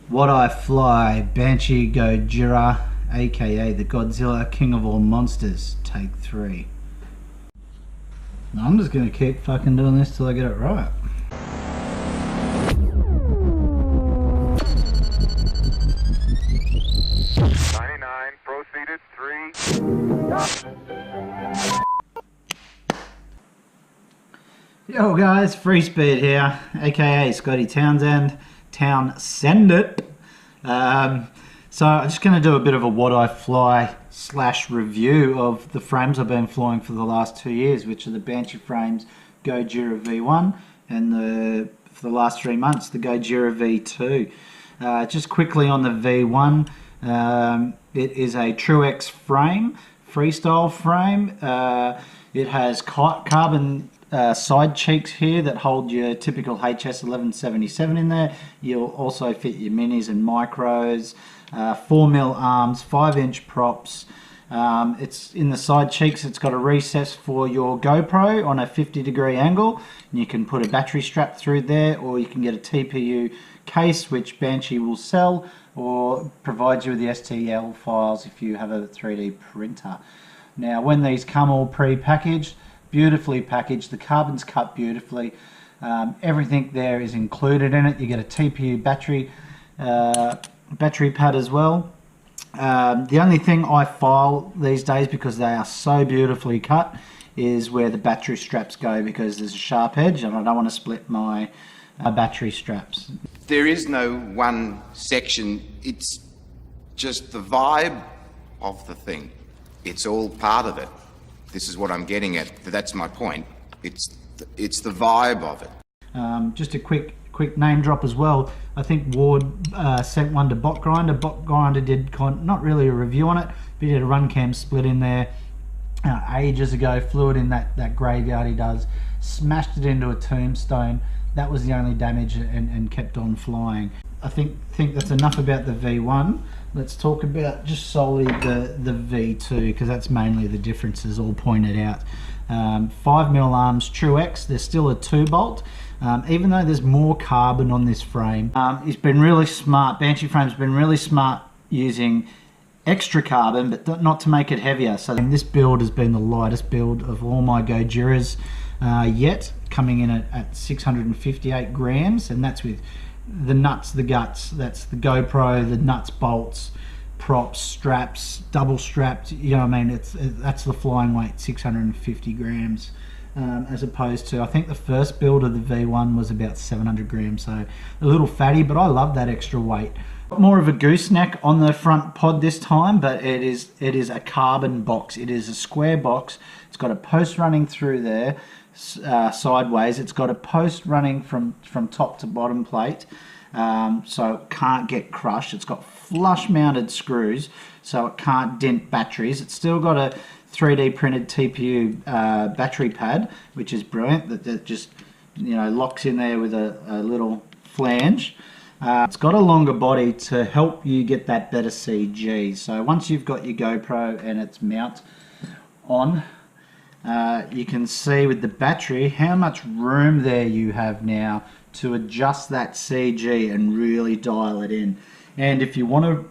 What I Fly, Banshee Gojira, aka the Godzilla King of All Monsters, take 3. I'm just gonna keep fucking doing this till I get it right. Proceeded 3. Yo guys, Free Speed here, aka Scotty Townsend. So I'm just going to do a bit of a What I Fly / review of the frames I've been flying for the last 2 years, which are the Banshee frames Gojira V1 and for the last 3 months the Gojira V2. Just quickly on the V1, it is a Truex frame, freestyle frame. It has carbon side cheeks here that hold your typical HS 1177 in there. You'll also fit your minis and micros, 4mm arms, 5-inch props. It's in the side cheeks. It's got a recess for your GoPro on a 50-degree angle, and you can put a battery strap through there, or you can get a TPU case which Banshee will sell, or provide you with the STL files if you have a 3D printer. Now when these come all pre-packaged, beautifully packaged, the carbon's cut beautifully, everything there is included in it. You get a TPU battery pad as well. The only thing I file these days, because they are so beautifully cut, is where the battery straps go, because there's a sharp edge and I don't want to split my battery straps. There is no one section, it's just the vibe of the thing. It's all part of it. This is what I'm getting at. That's my point. It's the vibe of it. Just a quick name drop as well. I think Ward sent one to Bot Grinder. Bot Grinder did not really a review on it, but he did a run cam split in there ages ago. Flew it in that graveyard he does. Smashed it into a tombstone. That was the only damage, and kept on flying. I think that's enough about the V1. Let's talk about just solely the V2, because that's mainly the differences all pointed out. 5mm arms, Truex. There's still a 2-bolt. Even though there's more carbon on this frame, it's been really smart. Banshee frame's been really smart using extra carbon, but not to make it heavier. So this build has been the lightest build of all my Gojiras yet, coming in at 658 grams, and that's with the nuts, the guts. That's the GoPro, the nuts, bolts, props, straps, double strapped. You know what I mean? That's the flying weight, 650 grams. As opposed to, I think the first build of the V1 was about 700 grams, so a little fatty, but I love that extra weight. More of a gooseneck on the front pod this time, but it is a carbon box. It is a square box. It's got a post running through there sideways. It's got a post running from top to bottom plate, so it can't get crushed. It's got flush mounted screws, so it can't dent batteries. It's still got a 3D printed TPU battery pad, which is brilliant. That just, you know, locks in there with a little flange. It's got a longer body to help you get that better CG. So once you've got your GoPro and its mount on, you can see with the battery how much room there you have now to adjust that CG and really dial it in. And if you want to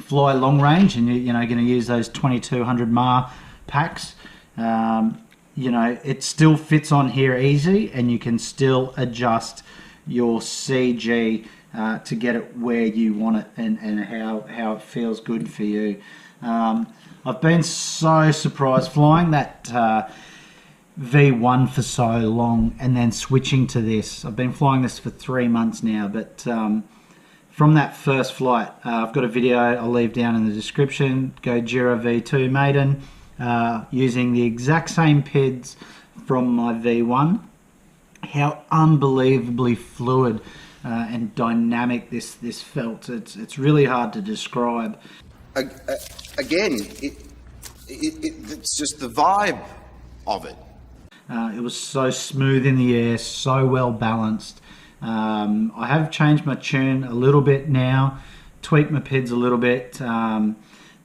fly long range and you're going to use those 2200 mAh packs, you know, it still fits on here easy, and you can still adjust your CG to get it where you want it, and how it feels good for you. I've been so surprised flying that V1 for so long and then switching to this. I've been flying this for 3 months now, but from that first flight, I've got a video I'll leave down in the description. Gojira V2 maiden, using the exact same PIDs from my V1. How unbelievably fluid and dynamic this felt. It's really hard to describe. Again, it's just the vibe of it. It was so smooth in the air, so well balanced. I have changed my tune a little bit now, tweaked my PIDs a little bit,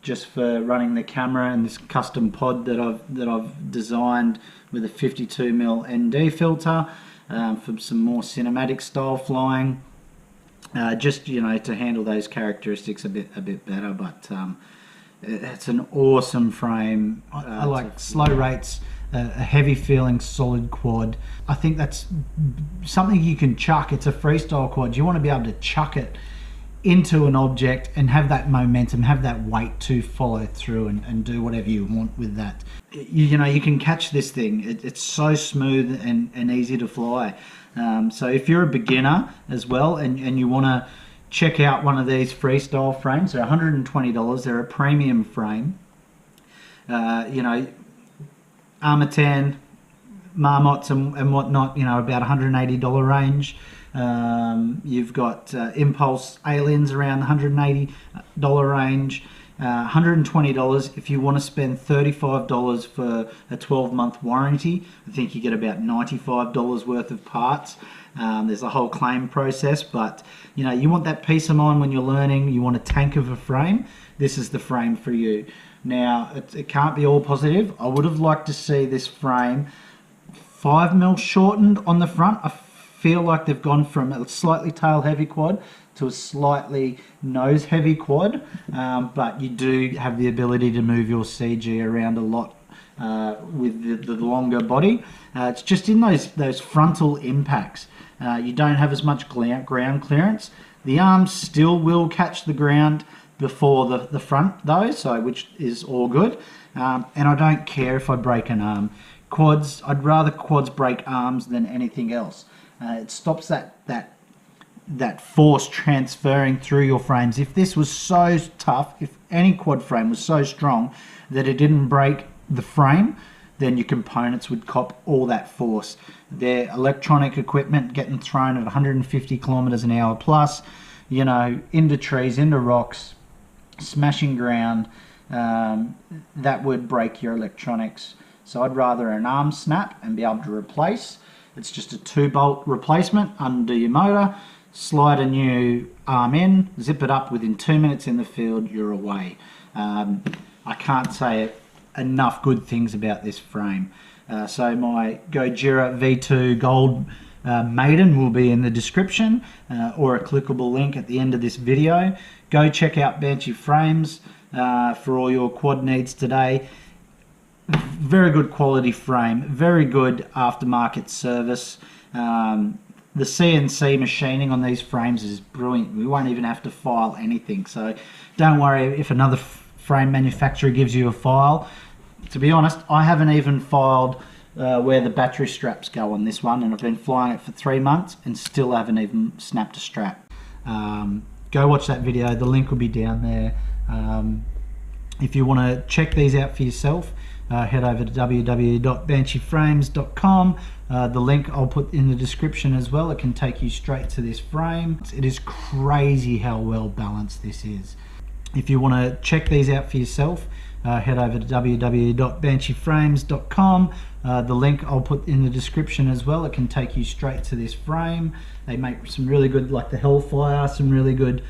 just for running the camera and this custom pod that I've designed with a 52mm ND filter for some more cinematic style flying. just to handle those characteristics a bit better. But it's an awesome frame. I like slow rates, a heavy feeling solid quad. I think that's something you can chuck. It's a freestyle quad. You want to be able to chuck it into an object and have that momentum, have that weight to follow through and do whatever you want with that. You can catch this thing. It's so smooth and easy to fly. So if you're a beginner as well and you want to check out one of these freestyle frames, they're $120. They're a premium frame. Armatan, Marmots and whatnot, about $180 range. You've got Impulse Aliens around the $180 range. $120 if you want to spend $35 for a 12-month warranty. I think you get about $95 worth of parts. There's a whole claim process, but you want that peace of mind when you're learning. You want a tank of a frame. This is the frame for you. Now it can't be all positive. I would have liked to see this frame 5mm shortened on the front. I feel like they've gone from a slightly tail heavy quad to a slightly nose heavy quad, but you do have the ability to move your CG around a lot with the longer body. It's just in those frontal impacts. You don't have as much ground clearance. The arms still will catch the ground before the front though, which is all good. And I don't care if I break an arm. Quads, I'd rather quads break arms than anything else. It stops that force transferring through your frames. If this was so tough, if any quad frame was so strong that it didn't break the frame, then your components would cop all that force. Their electronic equipment getting thrown at 150 kilometers an hour plus, into trees, into rocks, smashing ground, that would break your electronics. So I'd rather an arm snap and be able to replace. It's just a 2-bolt replacement, undo your motor, slide a new arm in, zip it up, within 2 minutes in the field, you're away. I can't say enough good things about this frame. So my Gojira V2 Gold Maiden will be in the description, or a clickable link at the end of this video. Go check out Banshee Frames for all your quad needs today. Very good quality frame, very good aftermarket service. The CNC machining on these frames is brilliant. We won't even have to file anything, so don't worry if another frame manufacturer gives you a file. To be honest, I haven't even filed where the battery straps go on this one, and I've been flying it for 3 months and still haven't even snapped a strap. Go watch that video, the link will be down there. If you want to check these out for yourself, head over to www.bansheeframes.com. The link I'll put in the description as well. It can take you straight to this frame. It is crazy how well balanced this is. If you want to check these out for yourself, head over to www.bansheeframes.com. The link I'll put in the description as well. It can take you straight to this frame. They make some really good, like the Hellfire, some really good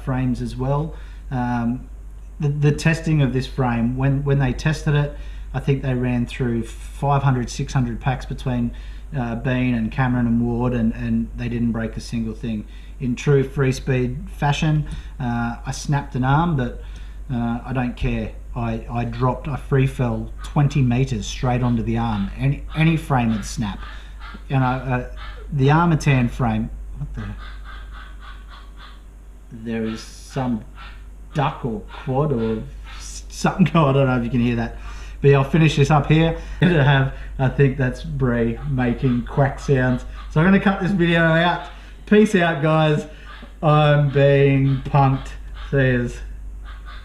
frames as well. The testing of this frame, when they tested it, I think they ran through 500, 600 packs between Bean and Cameron and Ward, and they didn't break a single thing. In true free speed fashion, I snapped an arm, but I don't care. I free fell 20 meters straight onto the arm. Any frame would snap. The Armatan frame, there is some duck or quad or something. I don't know if you can hear that. But yeah, I'll finish this up here. I think that's Bree making quack sounds. So I'm going to cut this video out. Peace out, guys. I'm being punked. Says.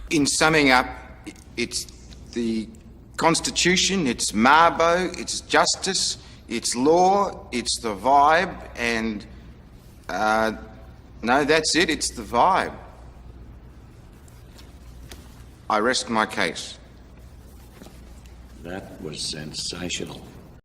In summing up, it's the Constitution, it's Mabo, it's justice, it's law, it's the vibe, and no, that's it, it's the vibe. I rest my case. That was sensational.